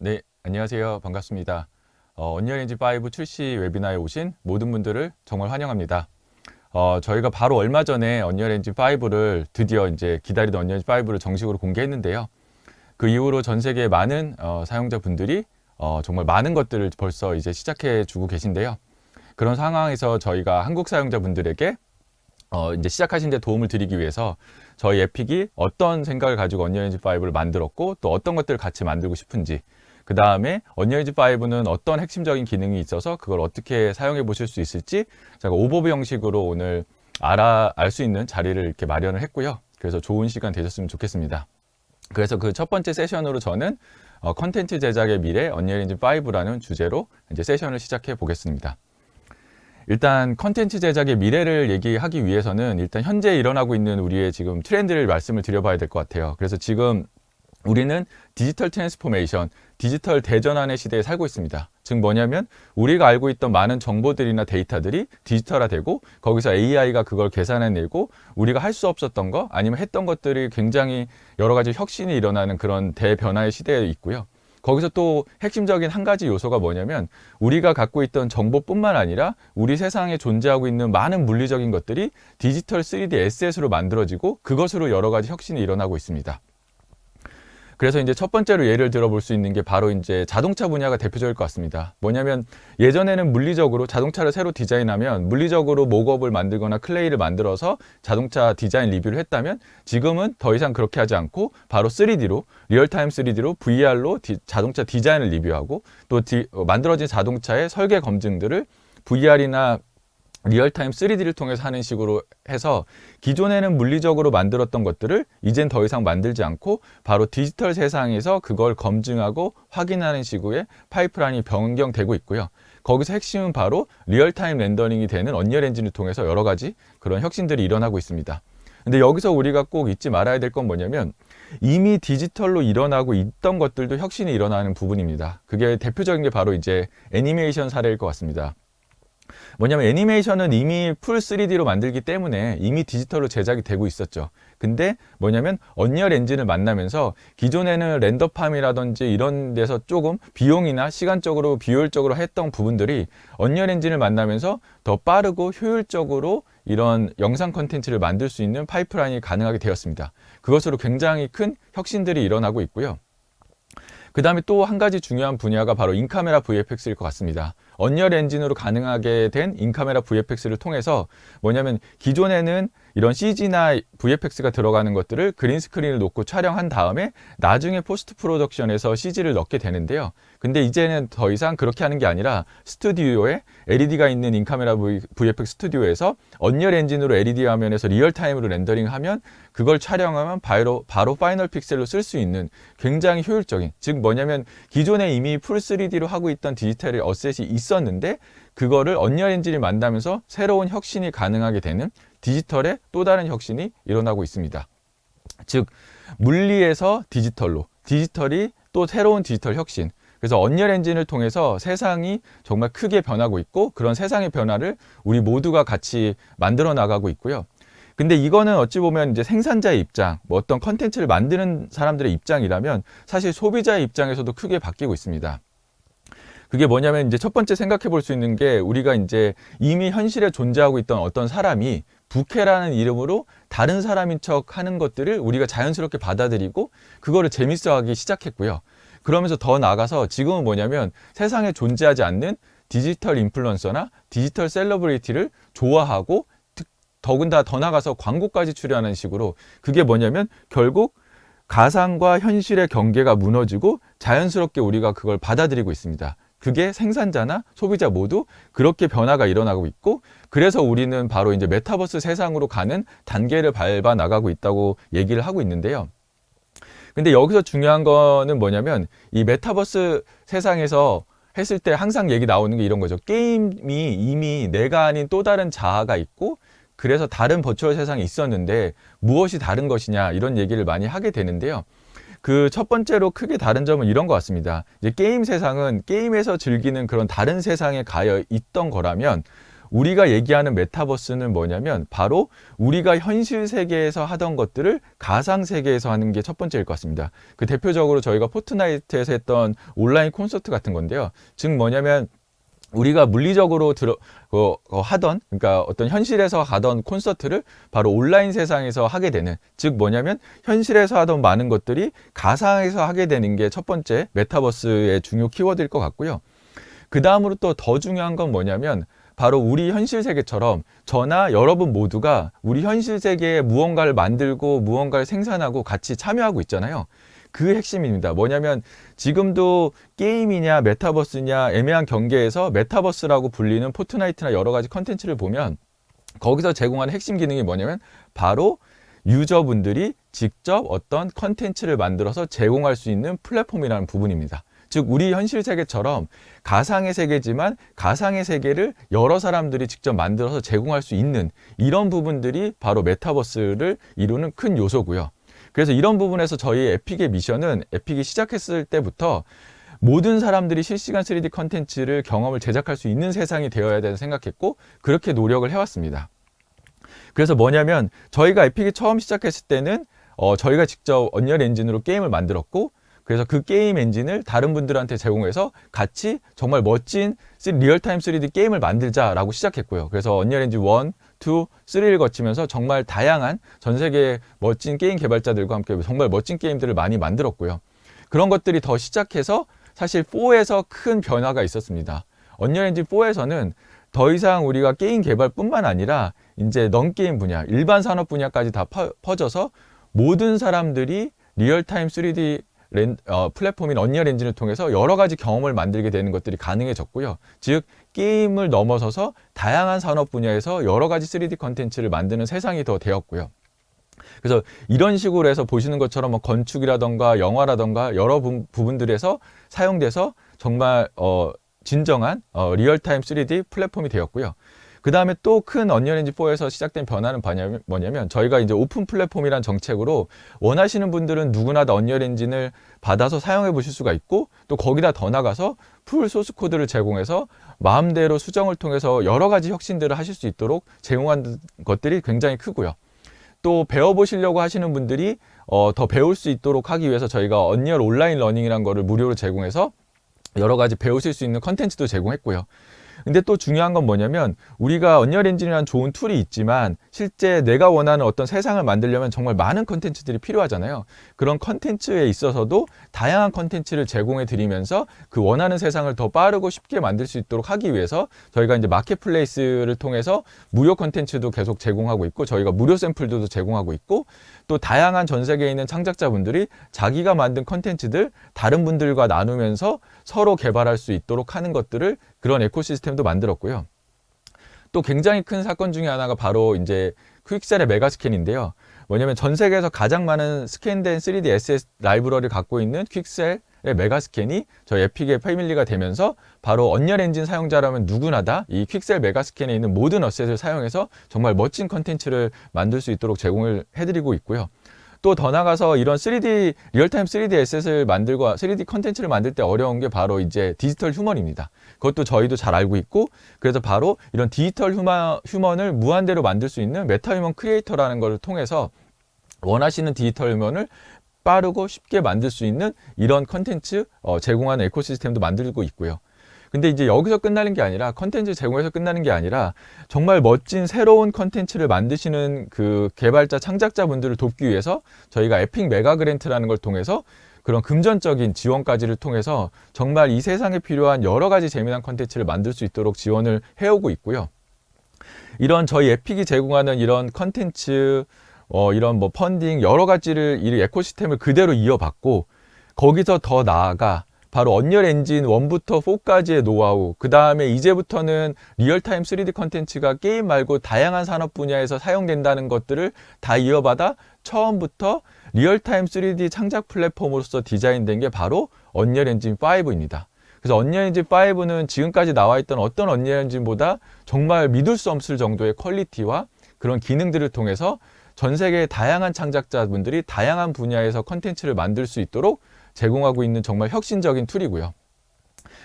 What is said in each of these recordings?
네, 안녕하세요. 반갑습니다. 언리얼 엔진 5 출시 웨비나에 오신 모든 분들을 정말 환영합니다. 저희가 바로 얼마 전에 언리얼 엔진 5를 드디어 이제 기다리던 언리얼 엔진 5를 정식으로 공개했는데요. 그 이후로 전 세계 많은 사용자분들이 정말 많은 것들을 벌써 이제 시작해 주고 계신데요. 그런 상황에서 저희가 한국 사용자분들에게 이제 시작하신 데 도움을 드리기 위해서 저희 에픽이 어떤 생각을 가지고 언리얼 엔진 5를 만들었고 또 어떤 것들을 같이 만들고 싶은지, 그 다음에 언리얼 엔진 5는 어떤 핵심적인 기능이 있어서 그걸 어떻게 사용해 보실 수 있을지 제가 오버뷰 형식으로 오늘 알 수 있는 자리를 이렇게 마련을 했고요. 그래서 좋은 시간 되셨으면 좋겠습니다. 그래서 그 첫 번째 세션으로 저는 컨텐츠 제작의 미래 언리얼 엔진 5라는 주제로 이제 세션을 시작해 보겠습니다. 일단 컨텐츠 제작의 미래를 얘기하기 위해서는 일단 현재 일어나고 있는 우리의 지금 트렌드를 말씀을 드려봐야 될 것 같아요. 그래서 지금 우리는 디지털 트랜스포메이션, 디지털 대전환의 시대에 살고 있습니다. 즉 뭐냐면 우리가 알고 있던 많은 정보들이나 데이터들이 디지털화되고 거기서 AI가 그걸 계산해내고 우리가 할 수 없었던 거 아니면 했던 것들이 굉장히 여러 가지 혁신이 일어나는 그런 대변화의 시대에 있고요. 거기서 또 핵심적인 한 가지 요소가 뭐냐면 우리가 갖고 있던 정보뿐만 아니라 우리 세상에 존재하고 있는 많은 물리적인 것들이 디지털 3D 에셋으로 만들어지고 그것으로 여러 가지 혁신이 일어나고 있습니다. 그래서 이제 첫 번째로 예를 들어볼 수 있는 게 바로 이제 자동차 분야가 대표적일 것 같습니다. 뭐냐면 예전에는 물리적으로 자동차를 새로 디자인하면 물리적으로 목업을 만들거나 클레이를 만들어서 자동차 디자인 리뷰를 했다면 지금은 더 이상 그렇게 하지 않고 바로 3D로 리얼타임 3D로 VR로 자동차 디자인을 리뷰하고 또 만들어진 자동차의 설계 검증들을 VR이나 리얼타임 3D를 통해서 하는 식으로 해서 기존에는 물리적으로 만들었던 것들을 이젠 더 이상 만들지 않고 바로 디지털 세상에서 그걸 검증하고 확인하는 식의 파이프라인이 변경되고 있고요. 거기서 핵심은 바로 리얼타임 렌더링이 되는 언리얼 엔진을 통해서 여러 가지 그런 혁신들이 일어나고 있습니다. 근데 여기서 우리가 꼭 잊지 말아야 될 건 뭐냐면 이미 디지털로 일어나고 있던 것들도 혁신이 일어나는 부분입니다. 그게 대표적인 게 바로 이제 애니메이션 사례일 것 같습니다. 뭐냐면 애니메이션은 이미 풀 3D로 만들기 때문에 이미 디지털로 제작이 되고 있었죠. 근데 뭐냐면 언리얼 엔진을 만나면서 기존에는 렌더팜이라든지 이런 데서 조금 비용이나 시간적으로 비효율적으로 했던 부분들이 언리얼 엔진을 만나면서 더 빠르고 효율적으로 이런 영상 콘텐츠를 만들 수 있는 파이프라인이 가능하게 되었습니다. 그것으로 굉장히 큰 혁신들이 일어나고 있고요. 그 다음에 또 한 가지 중요한 분야가 바로 인카메라 VFX일 것 같습니다. 언리얼 엔진으로 가능하게 된 인카메라 VFX를 통해서 뭐냐면 기존에는 이런 CG나 VFX가 들어가는 것들을 그린 스크린을 놓고 촬영한 다음에 나중에 포스트 프로덕션에서 CG를 넣게 되는데요. 근데 이제는 더 이상 그렇게 하는 게 아니라 스튜디오에 LED가 있는 인카메라 VFX 스튜디오에서 언리얼 엔진으로 LED 화면에서 리얼타임으로 렌더링하면 그걸 촬영하면 바로 파이널 픽셀로 쓸 수 있는 굉장히 효율적인, 즉 뭐냐면 기존에 이미 풀 3D로 하고 있던 디지털의 어셋이 있었는데 그거를 언리얼 엔진이 만나면서 새로운 혁신이 가능하게 되는 디지털의 또 다른 혁신이 일어나고 있습니다. 즉 물리에서 디지털로, 디지털이 또 새로운 디지털 혁신. 그래서 언리얼 엔진을 통해서 세상이 정말 크게 변하고 있고 그런 세상의 변화를 우리 모두가 같이 만들어 나가고 있고요. 근데 이거는 어찌 보면 이제 생산자의 입장, 뭐 어떤 컨텐츠를 만드는 사람들의 입장이라면 사실 소비자의 입장에서도 크게 바뀌고 있습니다. 그게 뭐냐면 이제 첫 번째 생각해 볼 수 있는 게 우리가 이제 이미 현실에 존재하고 있던 어떤 사람이 부캐라는 이름으로 다른 사람인 척 하는 것들을 우리가 자연스럽게 받아들이고 그거를 재밌어 하기 시작했고요. 그러면서 더 나아가서 지금은 뭐냐면 세상에 존재하지 않는 디지털 인플루언서나 디지털 셀러브리티를 좋아하고 더군다나 더 나가서 광고까지 출연하는 식으로 그게 뭐냐면 결국 가상과 현실의 경계가 무너지고 자연스럽게 우리가 그걸 받아들이고 있습니다. 그게 생산자나 소비자 모두 그렇게 변화가 일어나고 있고 그래서 우리는 바로 이제 메타버스 세상으로 가는 단계를 밟아 나가고 있다고 얘기를 하고 있는데요. 근데 여기서 중요한 거는 뭐냐면 이 메타버스 세상에서 했을 때 항상 얘기 나오는 게 이런 거죠. 게임이 이미 내가 아닌 또 다른 자아가 있고 그래서 다른 버추얼 세상에 있었는데 무엇이 다른 것이냐 이런 얘기를 많이 하게 되는데요. 그 첫 번째로 크게 다른 점은 이런 것 같습니다. 이제 게임 세상은 게임에서 즐기는 그런 다른 세상에 가여 있던 거라면 우리가 얘기하는 메타버스는 뭐냐면 바로 우리가 현실 세계에서 하던 것들을 가상 세계에서 하는 게 첫 번째일 것 같습니다. 그 대표적으로 저희가 포트나이트에서 했던 온라인 콘서트 같은 건데요. 즉 뭐냐면 우리가 물리적으로 하던, 그러니까 어떤 현실에서 가던 콘서트를 바로 온라인 세상에서 하게 되는, 즉 뭐냐면 현실에서 하던 많은 것들이 가상에서 하게 되는 게 첫 번째 메타버스의 중요 키워드일 것 같고요. 그 다음으로 또 더 중요한 건 뭐냐면 바로 우리 현실 세계처럼 저나 여러분 모두가 우리 현실 세계에 무언가를 만들고 무언가를 생산하고 같이 참여하고 있잖아요. 그 핵심입니다. 뭐냐면 지금도 게임이냐 메타버스냐 애매한 경계에서 메타버스라고 불리는 포트나이트나 여러 가지 컨텐츠를 보면 거기서 제공하는 핵심 기능이 뭐냐면 바로 유저분들이 직접 어떤 컨텐츠를 만들어서 제공할 수 있는 플랫폼이라는 부분입니다. 즉 우리 현실 세계처럼 가상의 세계지만 가상의 세계를 여러 사람들이 직접 만들어서 제공할 수 있는 이런 부분들이 바로 메타버스를 이루는 큰 요소고요. 그래서 이런 부분에서 저희 에픽의 미션은 에픽이 시작했을 때부터 모든 사람들이 실시간 3D 컨텐츠를 경험을 제작할 수 있는 세상이 되어야 된다고 생각했고 그렇게 노력을 해왔습니다. 그래서 뭐냐면 저희가 에픽이 처음 시작했을 때는 저희가 직접 언리얼 엔진으로 게임을 만들었고 그래서 그 게임 엔진을 다른 분들한테 제공해서 같이 정말 멋진 리얼타임 3D 게임을 만들자라고 시작했고요. 그래서 언리얼 엔진 1, 2, 3를 거치면서 정말 다양한 전 세계 멋진 게임 개발자들과 함께 정말 멋진 게임들을 많이 만들었고요. 그런 것들이 더 시작해서 사실 4에서 큰 변화가 있었습니다. 언리얼 엔진 4에서는 더 이상 우리가 게임 개발뿐만 아니라 이제 넌게임 분야, 일반 산업 분야까지 다 퍼져서 모든 사람들이 리얼타임 3D 플랫폼인 언리얼 엔진을 통해서 여러 가지 경험을 만들게 되는 것들이 가능해졌고요. 즉 게임을 넘어서서 다양한 산업 분야에서 여러 가지 3D 컨텐츠를 만드는 세상이 더 되었고요. 그래서 이런 식으로 해서 보시는 것처럼 뭐 건축이라던가 영화라던가 여러 부분들에서 사용돼서 정말 진정한 리얼타임 3D 플랫폼이 되었고요. 그 다음에 또 큰 언리얼 엔진 4에서 시작된 변화는 뭐냐면 저희가 이제 오픈 플랫폼이란 정책으로 원하시는 분들은 누구나 다 언리얼 엔진을 받아서 사용해 보실 수가 있고 또 거기다 더 나가서 풀 소스 코드를 제공해서 마음대로 수정을 통해서 여러 가지 혁신들을 하실 수 있도록 제공한 것들이 굉장히 크고요. 또 배워보시려고 하시는 분들이 더 배울 수 있도록 하기 위해서 저희가 언리얼 온라인 러닝이라는 거를 무료로 제공해서 여러 가지 배우실 수 있는 컨텐츠도 제공했고요. 근데 또 중요한 건 뭐냐면 우리가 언리얼 엔진이라는 좋은 툴이 있지만 실제 내가 원하는 어떤 세상을 만들려면 정말 많은 컨텐츠들이 필요하잖아요. 그런 컨텐츠에 있어서도 다양한 컨텐츠를 제공해 드리면서 그 원하는 세상을 더 빠르고 쉽게 만들 수 있도록 하기 위해서 저희가 이제 마켓플레이스를 통해서 무료 컨텐츠도 계속 제공하고 있고 저희가 무료 샘플들도 제공하고 있고 또 다양한 전 세계에 있는 창작자분들이 자기가 만든 컨텐츠들 다른 분들과 나누면서 서로 개발할 수 있도록 하는 것들을 그런 에코시스템도 만들었고요. 또 굉장히 큰 사건 중에 하나가 바로 이제 퀵셀의 메가스캔인데요. 뭐냐면 전 세계에서 가장 많은 스캔된 3D SS 라이브러리를 갖고 있는 퀵셀의 메가스캔이 저희 에픽의 패밀리가 되면서 바로 언리얼 엔진 사용자라면 누구나 다 이 퀵셀 메가스캔에 있는 모든 어셋을 사용해서 정말 멋진 컨텐츠를 만들 수 있도록 제공을 해드리고 있고요. 또 더 나가서 이런 3D 리얼타임 3D 에셋을 만들고 3D 컨텐츠를 만들 때 어려운 게 바로 이제 디지털 휴먼입니다. 그것도 저희도 잘 알고 있고 그래서 바로 이런 디지털 휴먼을 무한대로 만들 수 있는 메타 휴먼 크리에이터라는 것을 통해서 원하시는 디지털 휴먼을 빠르고 쉽게 만들 수 있는 이런 컨텐츠 제공하는 에코시스템도 만들고 있고요. 근데 이제 여기서 끝나는 게 아니라 컨텐츠 제공해서 끝나는 게 아니라 정말 멋진 새로운 컨텐츠를 만드시는 그 개발자 창작자분들을 돕기 위해서 저희가 에픽 메가 그랜트라는 걸 통해서 그런 금전적인 지원까지를 통해서 정말 이 세상에 필요한 여러 가지 재미난 컨텐츠를 만들 수 있도록 지원을 해오고 있고요. 이런 저희 에픽이 제공하는 이런 컨텐츠 이런 뭐 펀딩 여러 가지를 이 에코시스템을 그대로 이어받고 거기서 더 나아가 바로 언리얼 엔진 1부터 4까지의 노하우, 그 다음에 이제부터는 리얼타임 3D 컨텐츠가 게임 말고 다양한 산업 분야에서 사용된다는 것들을 다 이어받아 처음부터 리얼타임 3D 창작 플랫폼으로서 디자인된 게 바로 언리얼 엔진 5입니다. 그래서 언리얼 엔진 5는 지금까지 나와 있던 어떤 언리얼 엔진보다 정말 믿을 수 없을 정도의 퀄리티와 그런 기능들을 통해서 전 세계의 다양한 창작자분들이 다양한 분야에서 컨텐츠를 만들 수 있도록 제공하고 있는 정말 혁신적인 툴이고요.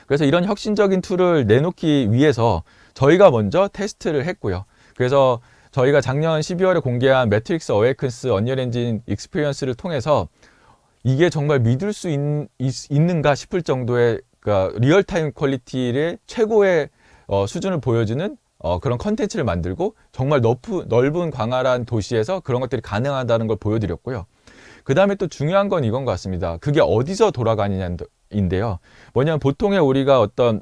그래서 이런 혁신적인 툴을 내놓기 위해서 저희가 먼저 테스트를 했고요. 그래서 저희가 작년 12월에 공개한 매트릭스 어웨이큰스 언리얼 엔진 익스피리언스를 통해서 이게 정말 믿을 수 있는가 싶을 정도의 그러니까 리얼타임 퀄리티의 최고의 수준을 보여주는 그런 컨텐츠를 만들고 정말 넓은 광활한 도시에서 그런 것들이 가능하다는 걸 보여드렸고요. 그 다음에 또 중요한 건 이건 것 같습니다. 그게 어디서 돌아가느냐인데요. 뭐냐면 보통의 우리가 어떤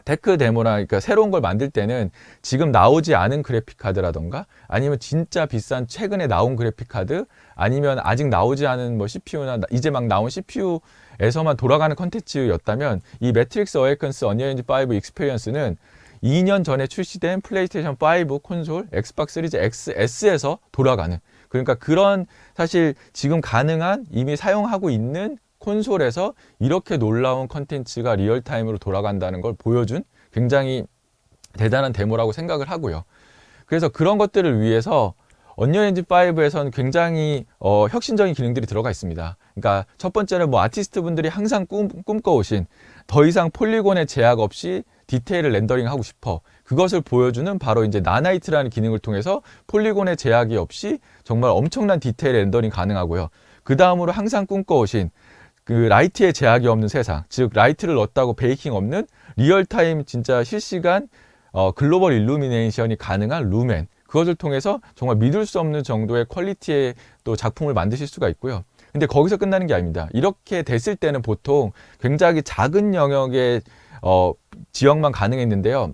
테크 데모나 그러니까 새로운 걸 만들 때는 지금 나오지 않은 그래픽 카드라던가 아니면 진짜 비싼 최근에 나온 그래픽 카드 아니면 아직 나오지 않은 뭐 CPU나 이제 막 나온 CPU에서만 돌아가는 컨텐츠였다면 이 매트릭스 어웨이큰스 언리얼 엔진 5 익스피리언스는 2년 전에 출시된 플레이스테이션 5 콘솔 엑스박스 시리즈 XS에서 돌아가는 그러니까 그런 사실 지금 가능한 이미 사용하고 있는 콘솔에서 이렇게 놀라운 컨텐츠가 리얼타임으로 돌아간다는 걸 보여준 굉장히 대단한 데모라고 생각을 하고요. 그래서 그런 것들을 위해서 언리얼 엔진 5에서는 굉장히 혁신적인 기능들이 들어가 있습니다. 그러니까 첫 번째는 뭐 아티스트 분들이 항상 꿈꿔오신 더 이상 폴리곤의 제약 없이 디테일을 렌더링하고 싶어. 그것을 보여주는 바로 이제 나나이트라는 기능을 통해서 폴리곤의 제약이 없이 정말 엄청난 디테일 렌더링 가능하고요. 그 다음으로 항상 꿈꿔오신 그 라이트의 제약이 없는 세상, 즉 라이트를 넣었다고 베이킹 없는 리얼타임 진짜 실시간 글로벌 일루미네이션이 가능한 루멘, 그것을 통해서 정말 믿을 수 없는 정도의 퀄리티의 또 작품을 만드실 수가 있고요. 근데 거기서 끝나는 게 아닙니다. 이렇게 됐을 때는 보통 굉장히 작은 영역의 지역만 가능했는데요.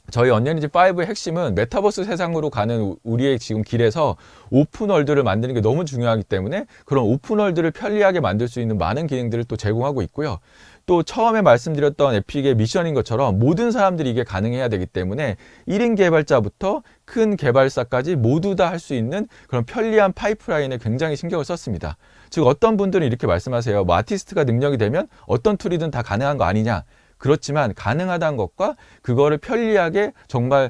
저희 언리얼 엔진 5의 핵심은 메타버스 세상으로 가는 우리의 지금 길에서 오픈월드를 만드는 게 너무 중요하기 때문에 그런 오픈월드를 편리하게 만들 수 있는 많은 기능들을 또 제공하고 있고요. 또 처음에 말씀드렸던 에픽의 미션인 것처럼 모든 사람들이 이게 가능해야 되기 때문에 1인 개발자부터 큰 개발사까지 모두 다 할 수 있는 그런 편리한 파이프라인에 굉장히 신경을 썼습니다. 즉 어떤 분들은 이렇게 말씀하세요. 뭐 아티스트가 능력이 되면 어떤 툴이든 다 가능한 거 아니냐. 그렇지만 가능하다는 것과 그거를 편리하게 정말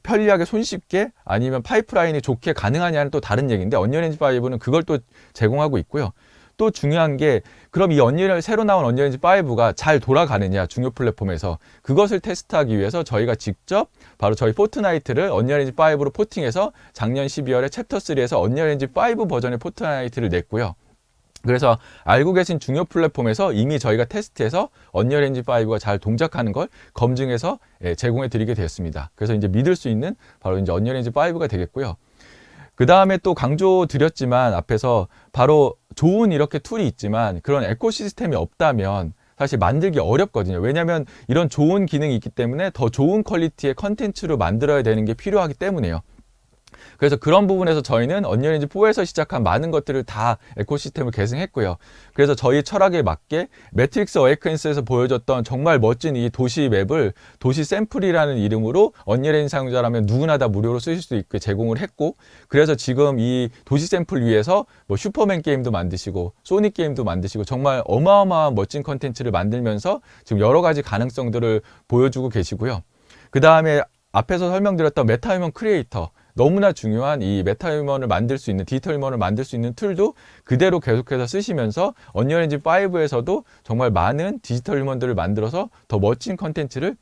편리하게 손쉽게 아니면 파이프라인이 좋게 가능하냐는 또 다른 얘기인데 언리얼 엔진 5는 그걸 또 제공하고 있고요. 또 중요한 게 그럼 이 새로 나온 언리얼 엔진 5가 잘 돌아가느냐 중요 플랫폼에서 그것을 테스트하기 위해서 저희가 직접 바로 저희 포트나이트를 언리얼 엔진 5로 포팅해서 작년 12월에 챕터 3에서 언리얼 엔진 5 버전의 포트나이트를 냈고요. 그래서 알고 계신 중요 플랫폼에서 이미 저희가 테스트해서 언리얼 엔진 5가 잘 동작하는 걸 검증해서 제공해 드리게 되었습니다. 그래서 이제 믿을 수 있는 바로 이제 언리얼 엔진 5가 되겠고요. 그 다음에 또 강조 드렸지만 앞에서 바로 좋은 이렇게 툴이 있지만 그런 에코시스템이 없다면 사실 만들기 어렵거든요. 왜냐하면 이런 좋은 기능이 있기 때문에 더 좋은 퀄리티의 컨텐츠로 만들어야 되는 게 필요하기 때문에요. 그래서 그런 부분에서 저희는 언리얼 엔진 4에서 시작한 많은 것들을 다 에코시스템을 계승했고요. 그래서 저희 철학에 맞게 매트릭스 어웨이큰스에서 보여줬던 정말 멋진 이 도시 맵을 도시 샘플이라는 이름으로 언리얼 엔진 사용자라면 누구나 다 무료로 쓰실 수 있게 제공을 했고 그래서 지금 이 도시 샘플 위에서 뭐 슈퍼맨 게임도 만드시고 소닉 게임도 만드시고 정말 어마어마한 멋진 컨텐츠를 만들면서 지금 여러 가지 가능성들을 보여주고 계시고요. 그 다음에 앞에서 설명드렸던 메타휴먼 크리에이터 너무나 중요한 이 메타휴먼을 만들 수 있는 디지털 휴먼을 만들 수 있는 툴도 그대로 계속해서 쓰시면서 언리얼 엔진 5에서도 정말 많은 디지털 휴먼들을 만들어서 더 멋진 컨텐츠를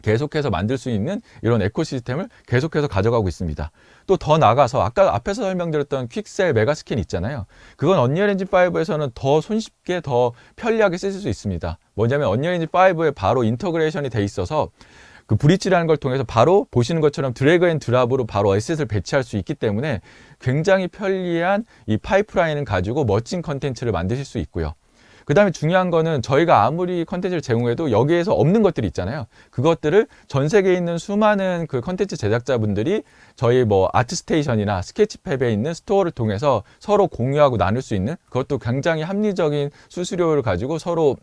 계속해서 만들 수 있는 이런 에코시스템을 계속해서 가져가고 있습니다. 또 더 나가서 아까 앞에서 설명드렸던 퀵셀 메가스캔 있잖아요. 그건 언리얼 엔진 5에서는 더 손쉽게 더 편리하게 쓰실 수 있습니다. 뭐냐면 언리얼 엔진 5에 바로 인터그레이션이 돼 있어서 그 브릿지라는 걸 통해서 바로 보시는 것처럼 드래그 앤 드랍으로 바로 어셋을 배치할 수 있기 때문에 굉장히 편리한 이 파이프라인을 가지고 멋진 컨텐츠를 만드실 수 있고요. 그 다음에 중요한 거는 저희가 아무리 컨텐츠를 제공해도 여기에서 없는 것들이 있잖아요. 그것들을 전 세계에 있는 수많은 그 컨텐츠 제작자분들이 저희 뭐 아트스테이션이나 스케치팹에 있는 스토어를 통해서 서로 공유하고 나눌 수 있는 그것도 굉장히 합리적인 수수료를 가지고 서로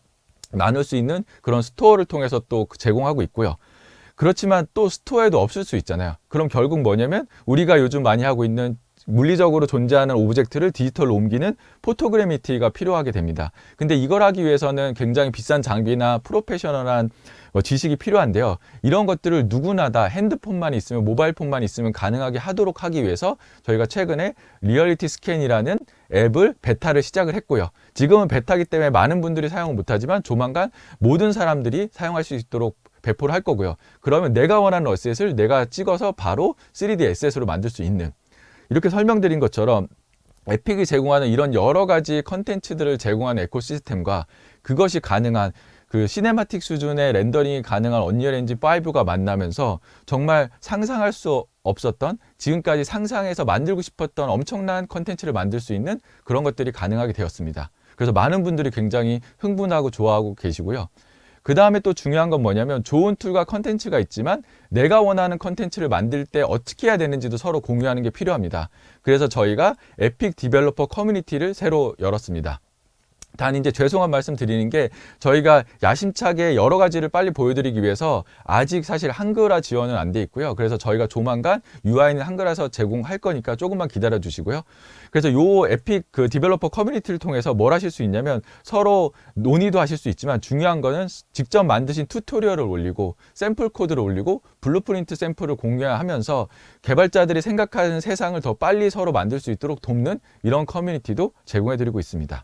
나눌 수 있는 그런 스토어를 통해서 또 제공하고 있고요. 그렇지만 또 스토어에도 없을 수 있잖아요. 그럼 결국 뭐냐면 우리가 요즘 많이 하고 있는 물리적으로 존재하는 오브젝트를 디지털로 옮기는 포토그래미티가 필요하게 됩니다. 근데 이걸 하기 위해서는 굉장히 비싼 장비나 프로페셔널한 지식이 필요한데요. 이런 것들을 누구나 다 핸드폰만 있으면 모바일폰만 있으면 가능하게 하도록 하기 위해서 저희가 최근에 리얼리티 스캔이라는 앱을 베타를 시작을 했고요. 지금은 베타기 때문에 많은 분들이 사용을 못하지만 조만간 모든 사람들이 사용할 수 있도록 배포를 할 거고요. 그러면 내가 원하는 어셋을 내가 찍어서 바로 3D 에셋으로 만들 수 있는, 이렇게 설명드린 것처럼 에픽이 제공하는 이런 여러 가지 컨텐츠들을 제공하는 에코시스템과 그것이 가능한 그 시네마틱 수준의 렌더링이 가능한 언리얼 엔진 5가 만나면서 정말 상상할 수 없었던, 지금까지 상상해서 만들고 싶었던 엄청난 컨텐츠를 만들 수 있는 그런 것들이 가능하게 되었습니다. 그래서 많은 분들이 굉장히 흥분하고 좋아하고 계시고요. 그 다음에 또 중요한 건 뭐냐면, 좋은 툴과 컨텐츠가 있지만 내가 원하는 컨텐츠를 만들 때 어떻게 해야 되는지도 서로 공유하는 게 필요합니다. 그래서 저희가 에픽 디벨로퍼 커뮤니티를 새로 열었습니다. 단 이제 죄송한 말씀 드리는 게, 저희가 야심차게 여러 가지를 빨리 보여드리기 위해서 아직 사실 한글화 지원은 안 돼 있고요. 그래서 저희가 조만간 UI는 한글화해서 제공할 거니까 조금만 기다려 주시고요. 그래서 요 에픽 그 디벨로퍼 커뮤니티를 통해서 뭘 하실 수 있냐면, 서로 논의도 하실 수 있지만 중요한 거는 직접 만드신 튜토리얼을 올리고 샘플 코드를 올리고 블루프린트 샘플을 공유하면서 개발자들이 생각하는 세상을 더 빨리 서로 만들 수 있도록 돕는 이런 커뮤니티도 제공해 드리고 있습니다.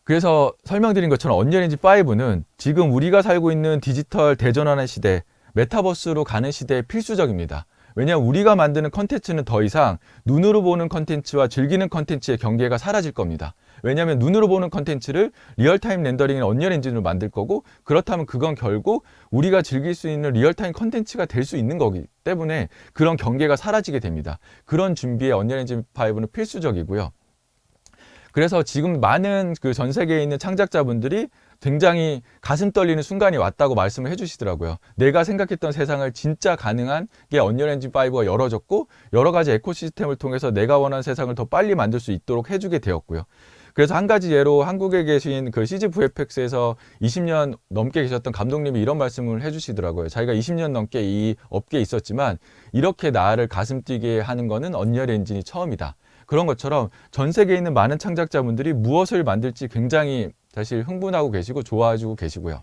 그래서 설명드린 것처럼 언리얼 엔진 5는 지금 우리가 살고 있는 디지털 대전환의 시대, 메타버스로 가는 시대에 필수적입니다. 왜냐하면 우리가 만드는 컨텐츠는 더 이상 눈으로 보는 컨텐츠와 즐기는 컨텐츠의 경계가 사라질 겁니다. 왜냐하면 눈으로 보는 컨텐츠를 리얼타임 렌더링인 언리얼 엔진으로 만들 거고, 그렇다면 그건 결국 우리가 즐길 수 있는 리얼타임 컨텐츠가 될 수 있는 거기 때문에 그런 경계가 사라지게 됩니다. 그런 준비에 언리얼 엔진 5는 필수적이고요. 그래서 지금 많은 그 전 세계에 있는 창작자분들이 굉장히 가슴 떨리는 순간이 왔다고 말씀을 해주시더라고요. 내가 생각했던 세상을 진짜 가능한 게 언리얼 엔진 5가 열어졌고, 여러 가지 에코시스템을 통해서 내가 원하는 세상을 더 빨리 만들 수 있도록 해주게 되었고요. 그래서 한 가지 예로 한국에 계신 그 CG VFX에서 20년 넘게 계셨던 감독님이 이런 말씀을 해주시더라고요. 자기가 20년 넘게 이 업계에 있었지만 이렇게 나를 가슴 뛰게 하는 거는 언리얼 엔진이 처음이다. 그런 것처럼 전 세계에 있는 많은 창작자분들이 무엇을 만들지 굉장히 사실 흥분하고 계시고 좋아하고 계시고요.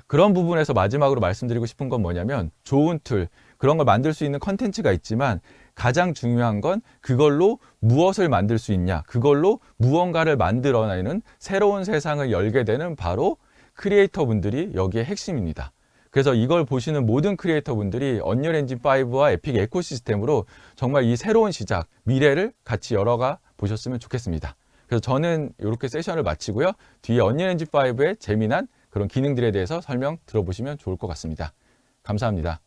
그런 부분에서 마지막으로 말씀드리고 싶은 건 뭐냐면, 좋은 툴, 그런 걸 만들 수 있는 컨텐츠가 있지만 가장 중요한 건 그걸로 무엇을 만들 수 있냐, 그걸로 무언가를 만들어내는 새로운 세상을 열게 되는 바로 크리에이터 분들이 여기에 핵심입니다. 그래서 이걸 보시는 모든 크리에이터 분들이 언리얼 엔진 5와 에픽 에코시스템으로 정말 이 새로운 시작, 미래를 같이 열어가 보셨으면 좋겠습니다. 그래서 저는 이렇게 세션을 마치고요. 뒤에 언리얼 엔진 5의 재미난 그런 기능들에 대해서 설명 들어보시면 좋을 것 같습니다. 감사합니다.